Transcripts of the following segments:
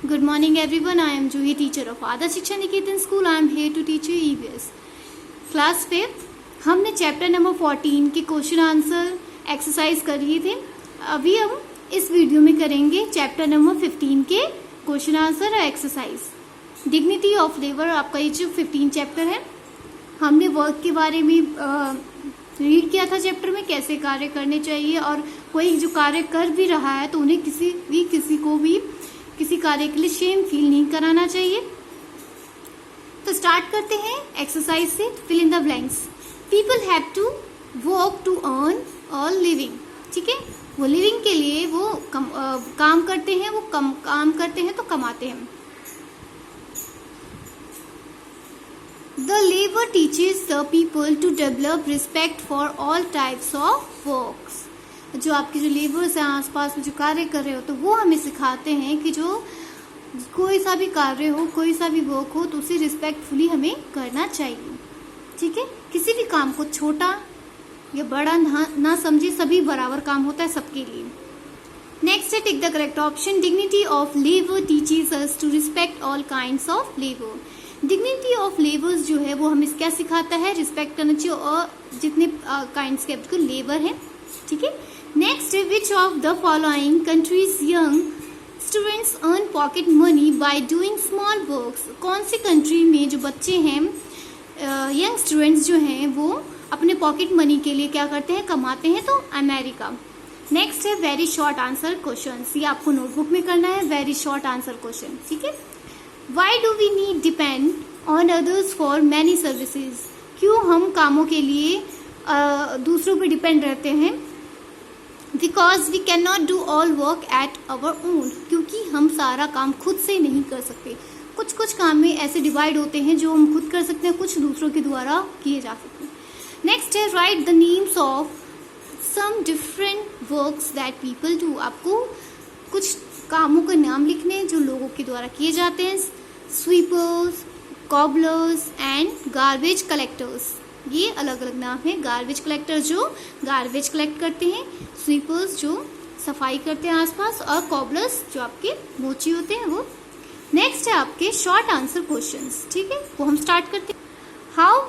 Good morning everyone, I am Juhi, teacher of Adarsh Shiksha Niketan School. I am here to teach you EVS. Class 5 हमने chapter number 14 के question answer exercise कर लिए थे। अभी हम इस video में करेंगे चैप्टर नंबर 15 के क्वेश्चन आंसर और एक्सरसाइज। डिग्निटी ऑफ लेबर आपका ये जो 15 चैप्टर है, हमने वर्क के बारे में रीड किया था चैप्टर में, कैसे कार्य करने चाहिए और कोई जो कार्य कर भी रहा है तो उन्हें किसी को भी किसी कार्य के लिए शेम फील नहीं कराना चाहिए। तो स्टार्ट करते हैं एक्सरसाइज से। Fill in the blanks. People have to work to earn all living. ठीक है, वो लिविंग के लिए वो काम करते हैं, वो काम करते हैं तो कमाते हैं। The labour teaches the people to develop respect for all types of works. जो आपके जो लेबर्स हैं आसपास में जो कार्य कर रहे हो, तो वो हमें सिखाते हैं कि जो कोई सा भी कार्य हो, कोई सा भी वर्क हो, तो उसे रिस्पेक्टफुली हमें करना चाहिए। ठीक है, किसी भी काम को छोटा या बड़ा ना समझे, सभी बराबर काम होता है सबके लिए। नेक्स्ट है take the correct option. Dignity of labour teaches us to respect all kinds of labour. Dignity of labours जो है वो हमें क्या सिखाता है? रिस्पेक्ट करना चाहिए और जितने काइंड्स के लेबर हैं। ठीक है, नेक्स्ट है which of the following countries young students earn pocket money by doing small works. कौन सी कंट्री में जो बच्चे हैं, यंग स्टूडेंट्स जो हैं, वो अपने पॉकेट मनी के लिए क्या करते हैं? कमाते हैं। तो अमेरिका। नेक्स्ट है वेरी शॉर्ट आंसर क्वेश्चन। ये आपको नोटबुक में करना है, वेरी शॉर्ट आंसर क्वेश्चन। ठीक है, why do we need depend on others for many services. क्यों हम कामों के लिए दूसरों पर डिपेंड रहते हैं? Because we can not do all work at our own. क्योंकि हम सारा काम खुद से नहीं कर सकते। कुछ कुछ काम में ऐसे डिवाइड होते हैं जो हम खुद कर सकते हैं, कुछ दूसरों के द्वारा किए जा सकते हैं। नेक्स्ट है write the names of some different works that people do. आपको कुछ कामों के नाम लिखने हैं जो लोगों के द्वारा किए जाते हैं। Sweepers, cobblers and garbage collectors. ये अलग अलग नाम है। गार्बेज कलेक्टर जो गार्बेज कलेक्ट करते हैं, स्वीपर्स जो सफाई करते हैं आसपास, और कॉबलर्स जो आपके मोची होते हैं वो। नेक्स्ट है आपके शॉर्ट आंसर क्वेश्चंस। ठीक है, वो हम स्टार्ट करते हैं। हाउ,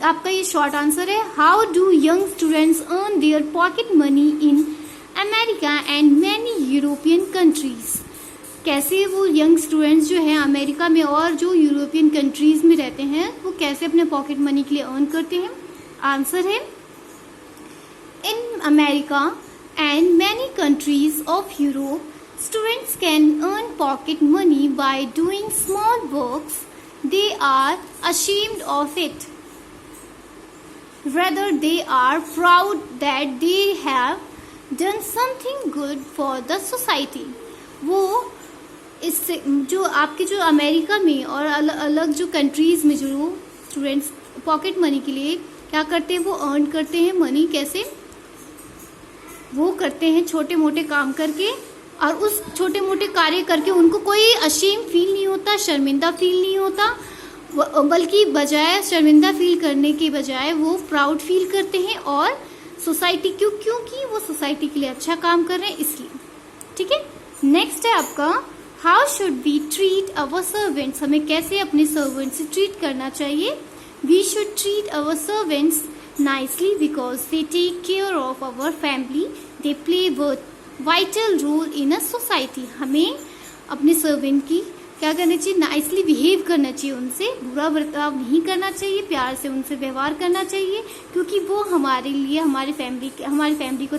आपका ये शॉर्ट आंसर है, how do young students earn their pocket money in America and many European countries. कैसे वो यंग स्टूडेंट्स जो हैं अमेरिका में और जो यूरोपियन कंट्रीज में रहते हैं, वो कैसे अपने पॉकेट मनी के लिए अर्न करते हैं? आंसर है in America and many countries of Europe students can earn pocket money by doing small works they are ashamed of it. Rather they are proud that they have done something good for the society. वो इससे जो आपके जो America में और अलग जो countries में जो स्टूडेंट्स पॉकेट मनी के लिए क्या करते हैं, वो अर्न करते हैं मनी। कैसे? वो करते हैं छोटे मोटे काम करके, और उस छोटे मोटे कार्य करके उनको कोई अशेम फील नहीं होता, शर्मिंदा फील नहीं होता, बल्कि बजाय शर्मिंदा फील करने के बजाय वो प्राउड फील करते हैं। और सोसाइटी क्योंकि वो सोसाइटी के लिए अच्छा काम कर रहे हैं इसलिए। ठीक है, नेक्स्ट है आपका how should we treat our servants. हमें कैसे अपने सर्वेंट से ट्रीट करना चाहिए? We should treat our servants nicely because they take care of our family, they play vital role in a society. हमें अपने सर्वेंट की क्या करना चाहिए? नाइसली बिहेव करना चाहिए, उनसे बुरा बर्ताव नहीं करना चाहिए, प्यार से उनसे व्यवहार करना चाहिए, क्योंकि वो हमारे लिए हमारी फैमिली को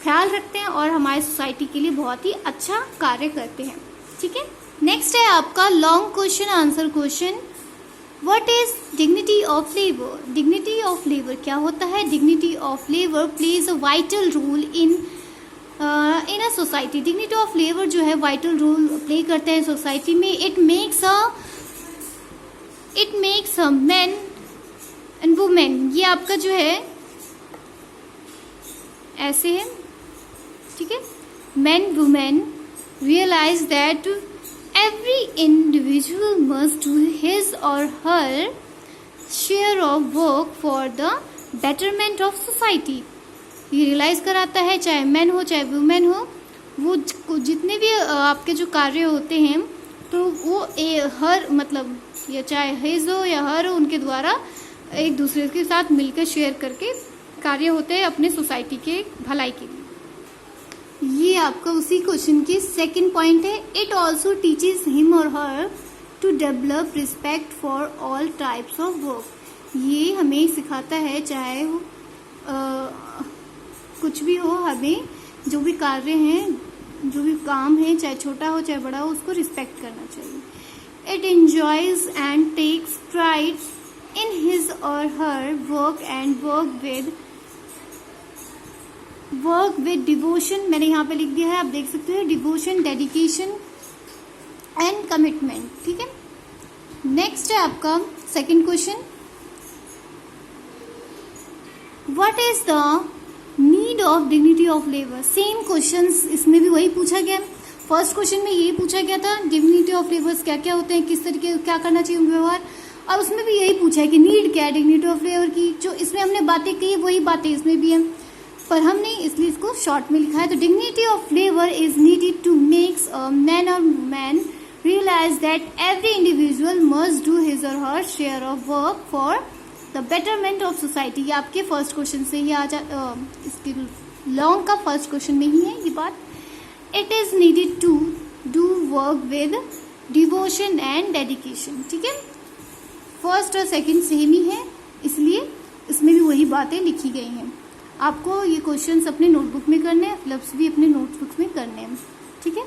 ख्याल रखते हैं और हमारी सोसाइटी के लिए बहुत ही अच्छा कार्य करते हैं। ठीक है, नेक्स्ट है आपका long question answer question. What is dignity of labour. Dignity of labour क्या होता है? Dignity of labour plays a vital role in a society. Dignity of labour जो है वाइटल रोल प्ले करते हैं सोसाइटी में। It makes a man and women. ये आपका जो है ऐसे है। ठीक है, man women realise that every individual must do his or her share of work for the betterment of society. ये रियलाइज कराता है, चाहे मैन हो चाहे वुमेन हो, वो जितने भी आपके जो कार्य होते हैं तो वो हर मतलब या चाहे हिज हो या हर हो, उनके द्वारा एक दूसरे के साथ मिलकर शेयर करके कार्य होते हैं अपने सोसाइटी के भलाई के लिए। ये आपका उसी क्वेश्चन की सेकंड पॉइंट है। It also teaches him or her to develop respect for all types of work. ये हमें सिखाता है, चाहे वो कुछ भी हो, हमें जो भी कार्य हैं, जो भी काम है, चाहे छोटा हो चाहे बड़ा हो, उसको रिस्पेक्ट करना चाहिए। It enjoys and takes pride in his or her work and work with devotion. मैंने यहाँ पे लिख दिया है, आप देख सकते हो, डिवोशन, डेडिकेशन एंड कमिटमेंट। ठीक है, नेक्स्ट है आपका second question, what is the need of dignity of labour. Same questions इसमें भी वही पूछा गया। फर्स्ट क्वेश्चन में यही पूछा गया था, डिग्निटी ऑफ लेबर्स क्या क्या होते हैं, किस तरीके क्या करना चाहिए उनका व्यवहार, और उसमें भी यही पूछा है कि नीड क्या है डिग्निटी ऑफ लेबर की। जो इसमें हमने बातें की वही बातें इसमें भी है, पर हमने इसलिए इसको शॉर्ट में लिखा है। तो dignity of labour is needed to makes a man or man realize that every individual must do his or her share of work for the betterment of society। ये आपके फर्स्ट क्वेश्चन से ही इसके long का first question में ही है ये बात। It is needed to do work with devotion and dedication. ठीक है, फर्स्ट और सेकंड सेम ही है, इसलिए इसमें भी वही बातें लिखी गई हैं। आपको ये क्वेश्चंस अपने नोटबुक में करने हैं, फिलअप्स भी अपने नोटबुक में करने हैं। ठीक है।